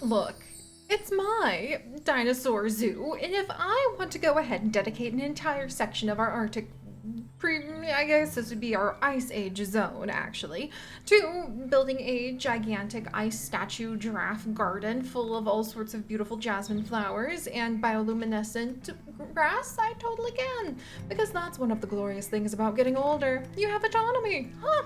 Look, it's my dinosaur zoo, and if I want to go ahead and dedicate an entire section of our Arctic I guess this would be our Ice Age zone, actually, to building a gigantic ice statue giraffe garden full of all sorts of beautiful jasmine flowers and bioluminescent grass. I totally can, because that's one of the glorious things about getting older. You have autonomy, huh?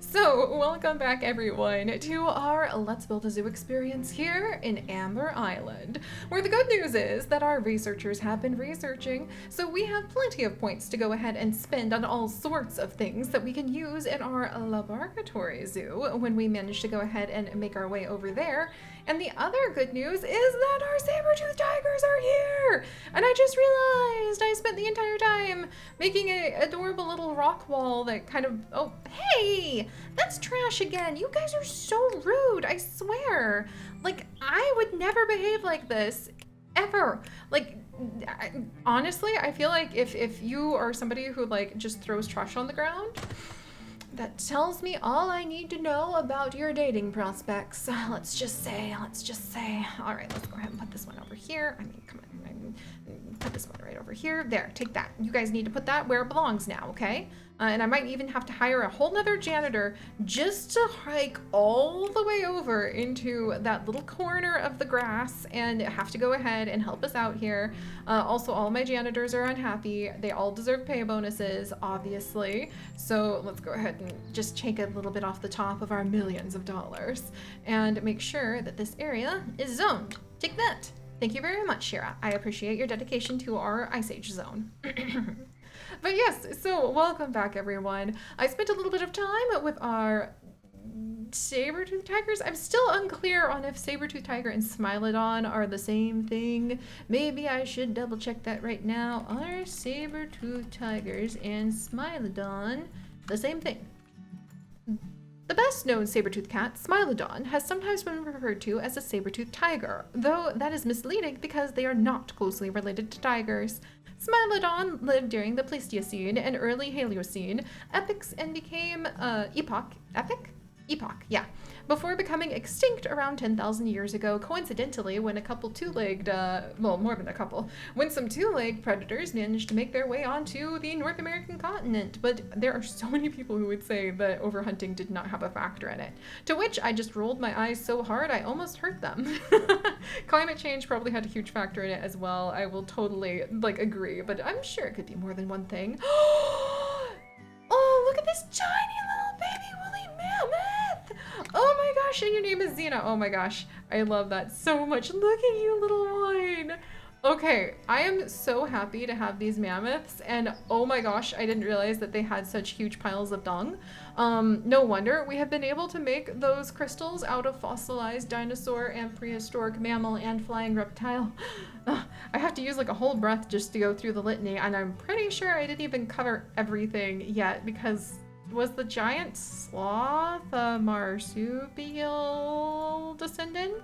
So, welcome back everyone to our Let's Build a Zoo experience here in Amber Island, where the good news is that our researchers have been researching, so we have plenty of points to go ahead and spend on all sorts of things that we can use in our laboratory zoo when we manage to go ahead and make our way over there. And the other good news is that our saber-toothed tigers are here! And I just realized I spent the entire time making a adorable little rock wall that kind of, oh, hey! That's trash again. You guys are so rude, I swear. Like, I would never behave like this, ever. Like, honestly, I feel like if you are somebody who, like, just throws trash on the ground, that tells me all I need to know about your dating prospects. Let's just say. All right, let's go ahead and put this one over here. I mean, come on. Put this one right over here. There, take that. You guys need to put that where it belongs now, okay? And I might even have to hire a whole nother janitor just to hike all the way over into that little corner of the grass and have to go ahead and help us out here. Also, all my janitors are unhappy. They all deserve pay bonuses, obviously. So let's go ahead and just take a little bit off the top of our millions of dollars and make sure that this area is zoned. Take that. Thank you very much, Shira. I appreciate your dedication to our Ice Age zone. But yes, so welcome back, everyone. I spent a little bit of time with our saber-toothed tigers. I'm still unclear on if saber-toothed tiger and Smilodon are the same thing. Maybe I should double check that right now. Are saber-toothed tigers and Smilodon the same thing? The best-known saber-toothed cat, Smilodon, has sometimes been referred to as a saber-toothed tiger, though that is misleading because they are not closely related to tigers. Smilodon lived during the Pleistocene and early Haliocene epochs and became epoch, yeah, before becoming extinct around 10,000 years ago, coincidentally when a couple two-legged, well, more than a couple, when some two-legged predators managed to make their way onto the North American continent. But there are so many people who would say that overhunting did not have a factor in it, to which I just rolled my eyes so hard I almost hurt them. Climate change probably had a huge factor in it as well. I will totally, like, agree, but I'm sure it could be more than one thing. Oh, look at this tiny little baby woolly mammoth! Oh my gosh, and your name is Xena. Oh my gosh, I love that so much. Look at you, little one. Okay, I am so happy to have these mammoths, and oh my gosh, I didn't realize that they had such huge piles of dung. No wonder we have been able to make those crystals out of fossilized dinosaur and prehistoric mammal and flying reptile. I have to use like a whole breath just to go through the litany, and I'm pretty sure I didn't even cover everything yet because was the giant sloth a marsupial descendant?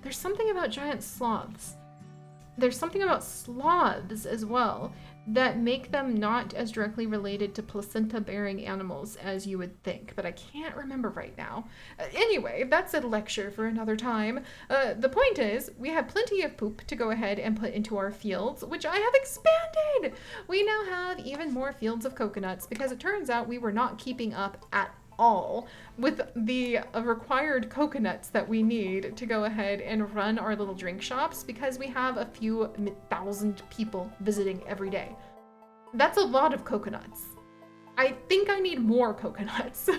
There's something about giant sloths. There's something about sloths as well that make them not as directly related to placenta-bearing animals as you would think, but I can't remember right now. Anyway, that's a lecture for another time. The point is, we have plenty of poop to go ahead and put into our fields, which I have expanded! We now have even more fields of coconuts because it turns out we were not keeping up at all with the required coconuts that we need to go ahead and run our little drink shops because we have a few thousand people visiting every day. That's a lot of coconuts. I think I need more coconuts.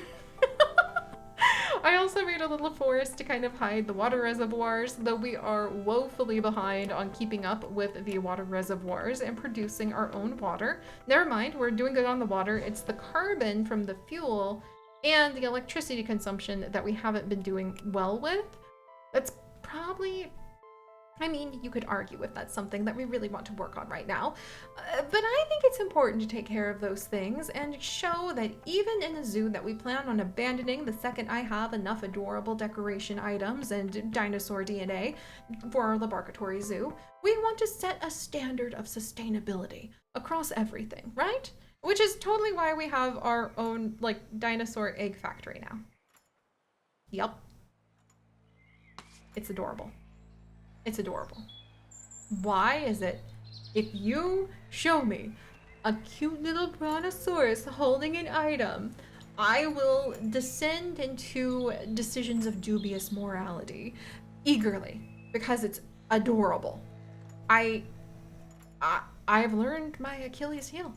I also made a little forest to kind of hide the water reservoirs, though we are woefully behind on keeping up with the water reservoirs and producing our own water. Never mind, we're doing good on the water. It's the carbon from the fuel and the electricity consumption that we haven't been doing well with. That's probably, I mean, you could argue if that's something that we really want to work on right now. But I think it's important to take care of those things and show that even in a zoo that we plan on abandoning the second I have enough adorable decoration items and dinosaur DNA for our laboratory zoo, we want to set a standard of sustainability across everything, right? Which is totally why we have our own, like, dinosaur egg factory now. Yup. It's adorable. It's adorable. Why is it, if you show me a cute little brontosaurus holding an item, I will descend into decisions of dubious morality eagerly because it's adorable. I have learned my Achilles heel.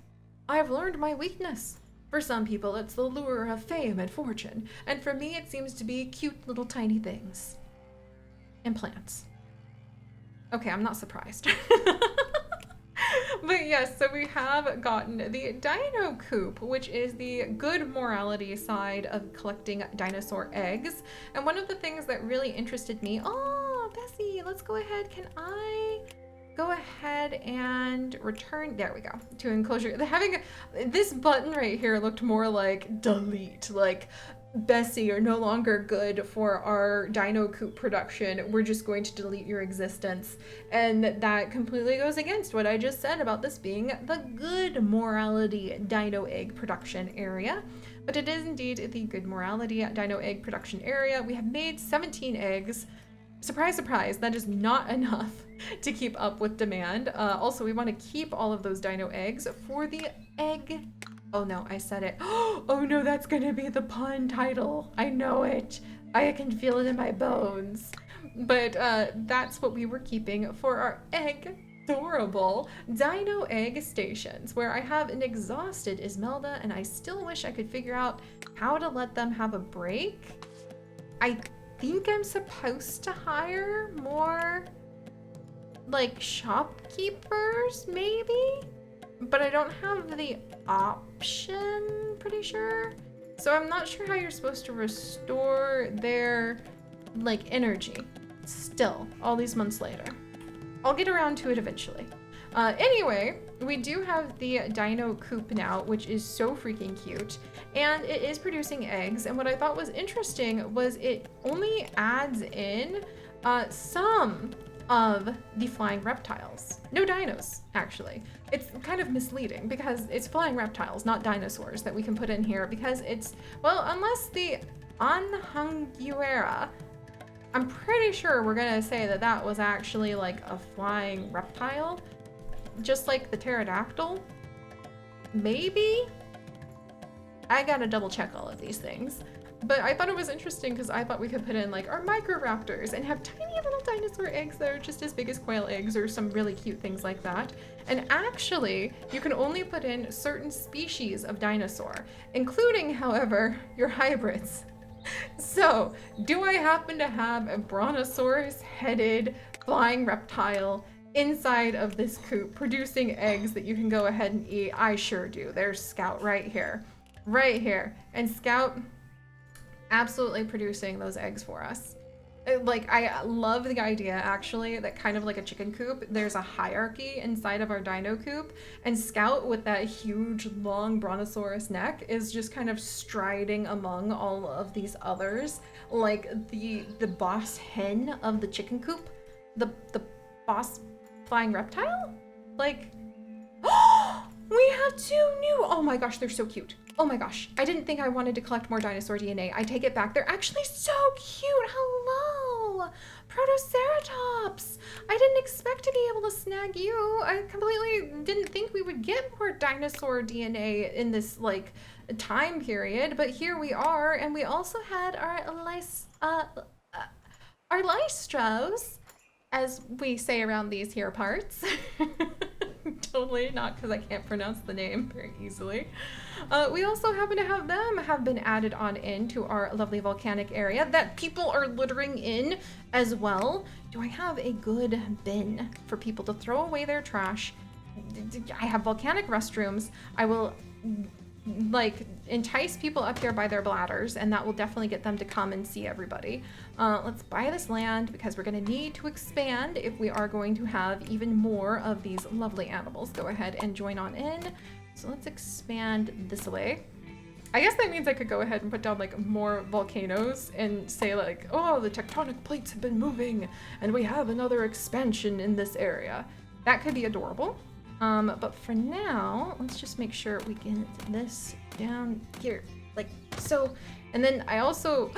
I have learned my weakness. For some people, it's the lure of fame and fortune, and for me, it seems to be cute little tiny things and plants. Okay, I'm not surprised. But yes, so we have gotten the Dino Coupe, which is the good morality side of collecting dinosaur eggs. And one of the things that really interested me, oh, Bessie, let's go ahead. Can I go ahead and return? There we go, to enclosure. This button right here looked more like delete, like Bessie, you're no longer good for our Dino Coupe production. We're just going to delete your existence. And that completely goes against what I just said about this being the good morality dino egg production area. But it is indeed the good morality dino egg production area. We have made 17 eggs. Surprise, surprise, that is not enough to keep up with demand. Also, we want to keep all of those dino eggs for the egg. Oh no, I said it. Oh no, that's gonna be the pun title. I know it. I can feel it in my bones. But that's what we were keeping for our adorable dino egg stations, where I have an exhausted Ismelda, and I still wish I could figure out how to let them have a break. I think I'm supposed to hire more, like, shopkeepers, maybe? But I don't have the option, pretty sure. So I'm not sure how you're supposed to restore their, like, energy still, all these months later. I'll get around to it eventually. Anyway, we do have the Dino Coupe now, which is so freaking cute, and it is producing eggs. And what I thought was interesting was it only adds in some of the flying reptiles. No dinos, actually. It's kind of misleading because it's flying reptiles, not dinosaurs, that we can put in here because it's, well, unless the Anhanguera, I'm pretty sure we're gonna say that that was actually like a flying reptile, just like the pterodactyl. Maybe? I gotta double check all of these things. But I thought it was interesting because I thought we could put in like our microraptors and have tiny little dinosaur eggs that are just as big as quail eggs or some really cute things like that. And actually, you can only put in certain species of dinosaur, including, however, your hybrids. So, do I happen to have a brontosaurus-headed flying reptile inside of this coop producing eggs that you can go ahead and eat? I sure do. There's Scout right here. Right here. And Scout absolutely producing those eggs for us. Like, I love the idea, actually, that kind of like a chicken coop, there's a hierarchy inside of our Dino Coupe, and Scout with that huge, long brontosaurus neck is just kind of striding among all of these others, like the boss hen of the chicken coop, the boss flying reptile? Like, we have two new, oh my gosh, they're so cute. Oh my gosh, I didn't think I wanted to collect more dinosaur DNA. I take it back. They're actually so cute. Hello, Protoceratops. I didn't expect to be able to snag you. I completely didn't think we would get more dinosaur DNA in this like time period, but here we are. And we also had our Lystros, as we say around these here parts. Totally not because I can't pronounce the name very easily. We also happen to have them have been added on into our lovely volcanic area that people are littering in as well. Do I have a good bin for people to throw away their trash? I have volcanic restrooms. I will like entice people up here by their bladders, and that will definitely get them to come and see everybody. Let's buy this land because we're going to need to expand if we are going to have even more of these lovely animals go ahead and join on in. So let's expand this way. I guess that means I could go ahead and put down like more volcanoes and say like, oh, the tectonic plates have been moving and we have another expansion in this area. That could be adorable. But for now, let's just make sure we get this down here, like so. And then I also,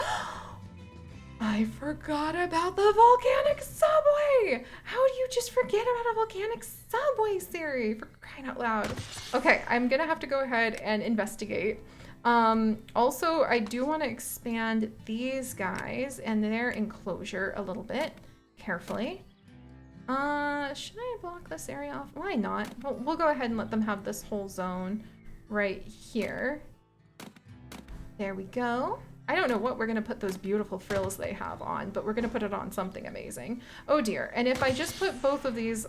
I forgot about the volcanic subway! How do you just forget about a volcanic subway, Seri? For crying out loud. Okay, I'm gonna have to go ahead and investigate. Also, I do want to expand these guys and their enclosure a little bit carefully. Should I block this area off? Why not? We'll go ahead and let them have this whole zone right here. There we go. I don't know what we're gonna put those beautiful frills they have on, but we're gonna put it on something amazing. Oh dear, and if I just put both of these...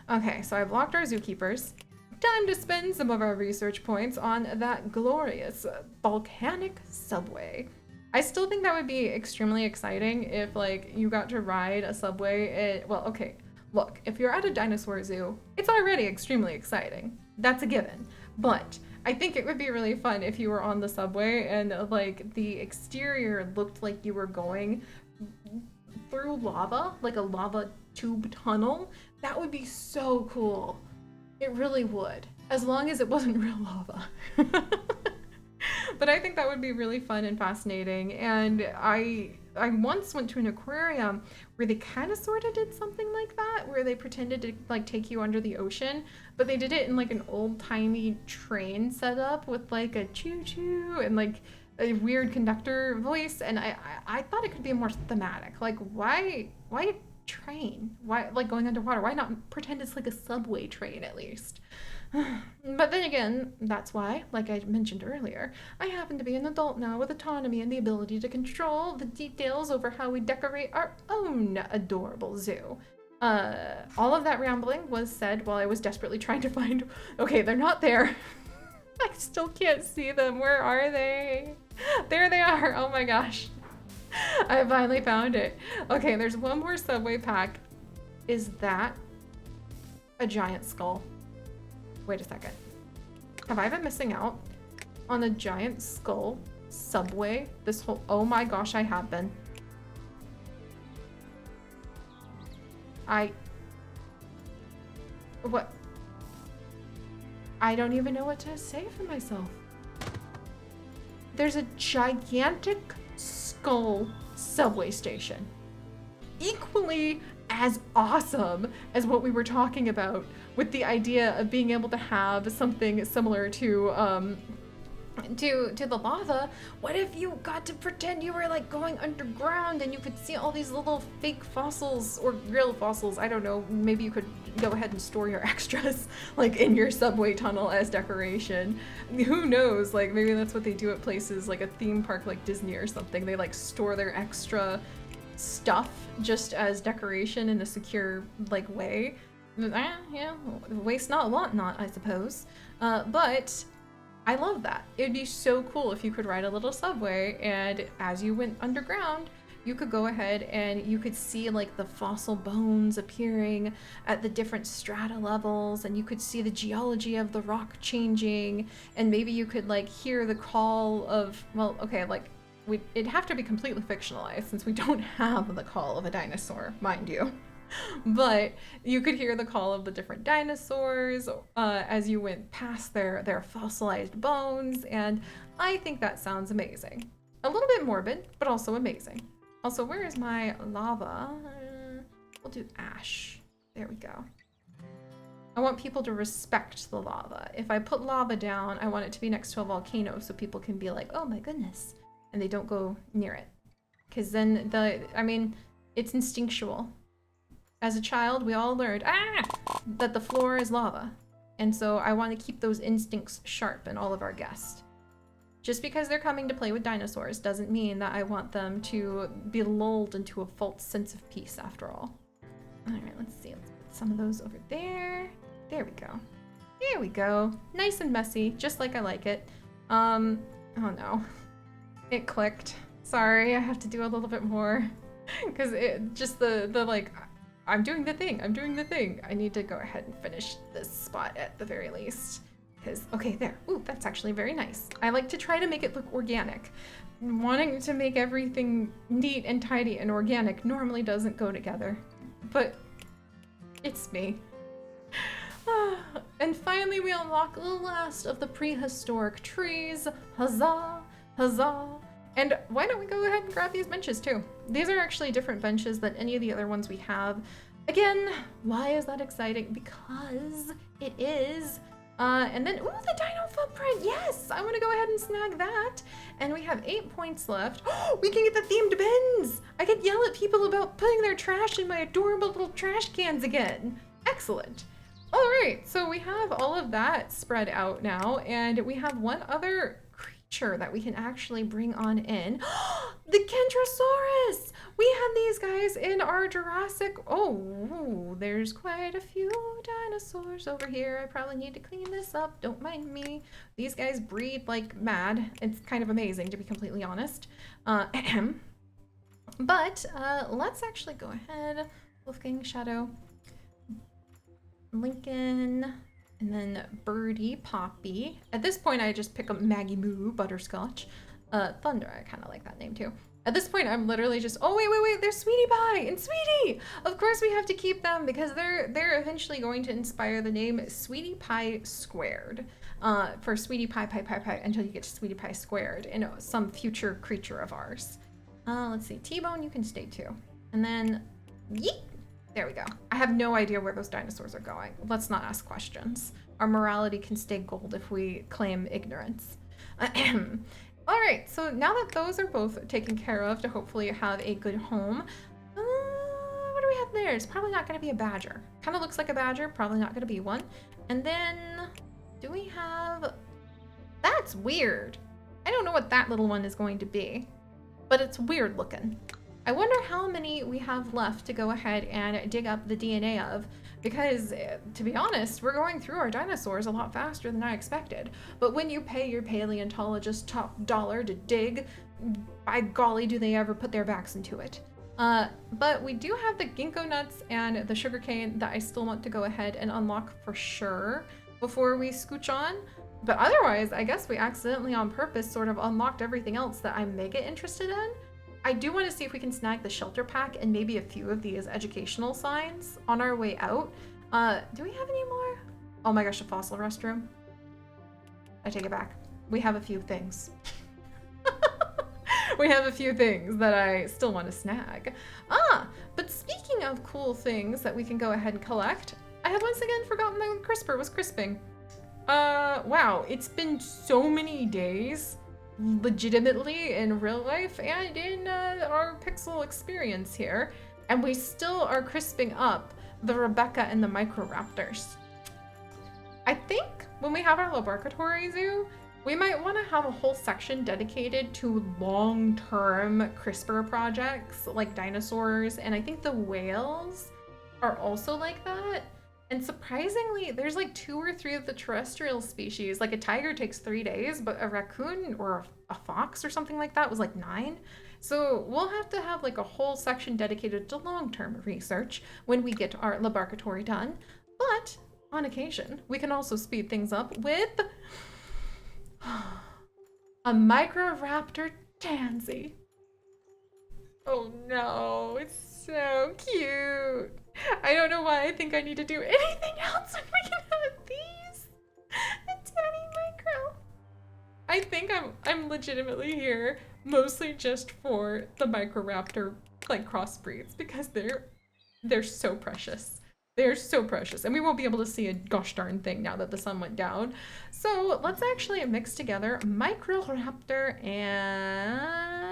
Okay, so I blocked our zookeepers. Time to spend some of our research points on that glorious volcanic subway. I still think that would be extremely exciting if, like, you got to ride a subway. Well, okay, look, if you're at a dinosaur zoo, it's already extremely exciting. That's a given. But I think it would be really fun if you were on the subway and, like, the exterior looked like you were going through lava, like a lava tube tunnel. That would be so cool. It really would, as long as it wasn't real lava. But I think that would be really fun and fascinating. And I once went to an aquarium where they kind of sort of did something like that, where they pretended to like take you under the ocean, but they did it in like an old-timey train setup with like a choo-choo and like a weird conductor voice. And I thought it could be more thematic. Like, why train? Why, like, going underwater? Why not pretend it's like a subway train at least? But then again, that's why, like I mentioned earlier, I happen to be an adult now with autonomy and the ability to control the details over how we decorate our own adorable zoo. All of that rambling was said while I was desperately trying to find... Okay, they're not there. I still can't see them. Where are they? There they are. Oh my gosh. I finally found it. Okay, there's one more subway pack. Is that a giant skull? Wait a second. Have I been missing out on a giant skull subway this whole... Oh my gosh, I have been. What? I don't even know what to say for myself. There's a gigantic skull subway station. Equally as awesome as what we were talking about with the idea of being able to have something similar to the lava. What if you got to pretend you were like going underground and you could see all these little fake fossils or real fossils? I don't know. Maybe you could go ahead and store your extras like in your subway tunnel as decoration. Who knows? Like maybe that's what they do at places like a theme park like Disney or something. They like store their extra stuff just as decoration in a secure like way. Yeah, waste not, want not, I suppose. But I love that. It'd be so cool if you could ride a little subway and as you went underground, you could go ahead and you could see like the fossil bones appearing at the different strata levels, and you could see the geology of the rock changing, and maybe you could like hear the call of, well, okay, like it'd have to be completely fictionalized since we don't have the call of a dinosaur, mind you. But you could hear the call of the different dinosaurs as you went past their fossilized bones, and I think that sounds amazing. A little bit morbid, but also amazing. Also, where is my lava? We'll do ash. There we go. I want people to respect the lava. If I put lava down, I want it to be next to a volcano so people can be like, oh my goodness, and they don't go near it. Because then it's instinctual. As a child, we all learned, that the floor is lava. And so I want to keep those instincts sharp in all of our guests. Just because they're coming to play with dinosaurs doesn't mean that I want them to be lulled into a false sense of peace after all. All right, let's see. Let's put some of those over there. There we go. There we go. Nice and messy, just like I like it. Oh no. It clicked. Sorry, I have to do a little bit more. Because it just the like... I'm doing the thing. I need to go ahead and finish this spot at the very least. Because, okay, there. Ooh, that's actually very nice. I like to try to make it look organic. Wanting to make everything neat and tidy and organic normally doesn't go together. But it's me. And finally we unlock the last of the prehistoric trees. Huzzah! Huzzah! And why don't we go ahead and grab these benches too? These are actually different benches than any of the other ones we have. Again, why is that exciting? Because it is. And then, ooh, the dino footprint. Yes, I want to go ahead and snag that. And we have 8 points left. We can get the themed bins. I can yell at people about putting their trash in my adorable little trash cans again. Excellent. All right, so we have all of that spread out now, and we have one other creature that we can actually bring on in. The Kentrosaurus! We had these guys in our Jurassic. Oh, there's quite a few dinosaurs over here. I probably need to clean this up. Don't mind me. These guys breed like mad. It's kind of amazing, to be completely honest. But let's actually go ahead. Wolfgang, Shadow, Lincoln, and then Birdie, Poppy. At this point, I just pick up Maggie Moo, Butterscotch. Thunder, I kind of like that name too. At this point, I'm literally just, oh, wait, there's Sweetie Pie and Sweetie! Of course we have to keep them because they're eventually going to inspire the name Sweetie Pie Squared. For Sweetie Pie, Pie, until you get to Sweetie Pie Squared in some future creature of ours. Let's see, T-Bone, you can stay too. And then, yeet! There we go. I have no idea where those dinosaurs are going. Let's not ask questions. Our morality can stay gold if we claim ignorance. All right, so now that those are both taken care of to hopefully have a good home, what do we have there? It's probably not going to be a badger. Kind of looks like a badger, probably not going to be one. And then, do we have... That's weird. I don't know what that little one is going to be, but it's weird looking. I wonder how many we have left to go ahead and dig up the DNA of, because to be honest, we're going through our dinosaurs a lot faster than I expected. But when you pay your paleontologist top dollar to dig, by golly, do they ever put their backs into it. But we do have the ginkgo nuts and the sugarcane that I still want to go ahead and unlock for sure before we scooch on. But otherwise, I guess we accidentally on purpose sort of unlocked everything else that I'm mega interested in. I do want to see if we can snag the shelter pack and maybe a few of these educational signs on our way out. Do we have any more? Oh my gosh, a fossil restroom. I take it back. We have a few things. We have a few things that I still want to snag. But speaking of cool things that we can go ahead and collect, I have once again forgotten that CRISPR was crisping. Wow, it's been so many days legitimately in real life and in our pixel experience here, and we still are crisping up the Rebecca and the Microraptors. I think when we have our laboratory zoo, we might want to have a whole section dedicated to long-term CRISPR projects like dinosaurs, and I think the whales are also like that. And surprisingly, there's like 2 or 3 of the terrestrial species. Like a tiger takes 3 days, but a raccoon or a fox or something like that was like 9. So we'll have to have like a whole section dedicated to long-term research when we get our laboratory done. But on occasion, we can also speed things up with a Microraptor tansy. Oh no, it's so cute. I don't know why I think I need to do anything else when we can have these. A tiny micro. I think I'm legitimately here mostly just for the Microraptor like crossbreeds because they're so precious. They're so precious, and we won't be able to see a gosh darn thing now that the sun went down. So let's actually mix together Microraptor and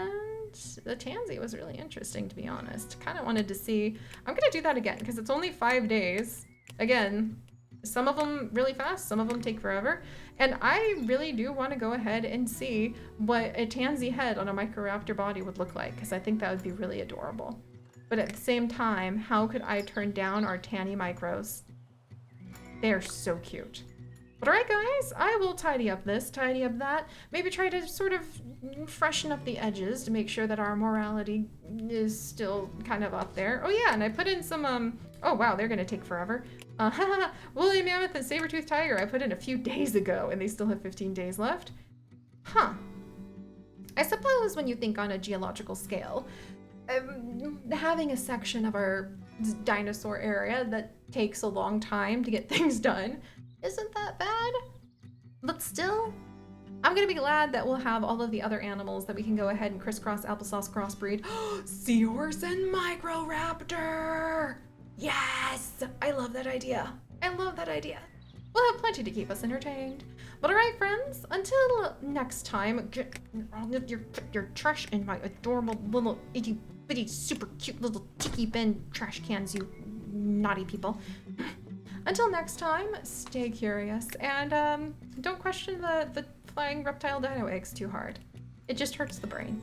the tansy. Was really interesting, to be honest. Kind of wanted to see. I'm gonna do that again because it's only 5 days. Again, some of them really fast, some of them take forever, and I really do want to go ahead and see what a tansy head on a Microraptor body would look like because I think that would be really adorable. But at the same time, how could I turn down our Tanny Micros? They're so cute. But alright guys, I will tidy up this, tidy up that, maybe try to sort of freshen up the edges to make sure that our morality is still kind of up there. Oh yeah, and I put in some, oh wow, they're gonna take forever. Woolly Mammoth and Saber-Toothed Tiger I put in a few days ago and they still have 15 days left. Huh. I suppose when you think on a geological scale, having a section of our dinosaur area that takes a long time to get things done isn't that bad. But still, I'm gonna be glad that we'll have all of the other animals that we can go ahead and crisscross applesauce crossbreed. Seahorse and Microraptor! Yes! I love that idea. I love that idea. We'll have plenty to keep us entertained. But alright, friends, until next time, get your trash in my adorable little itty bitty super cute little tiki bin trash cans, you naughty people. Until next time, stay curious and don't question the flying reptile dino eggs too hard. It just hurts the brain.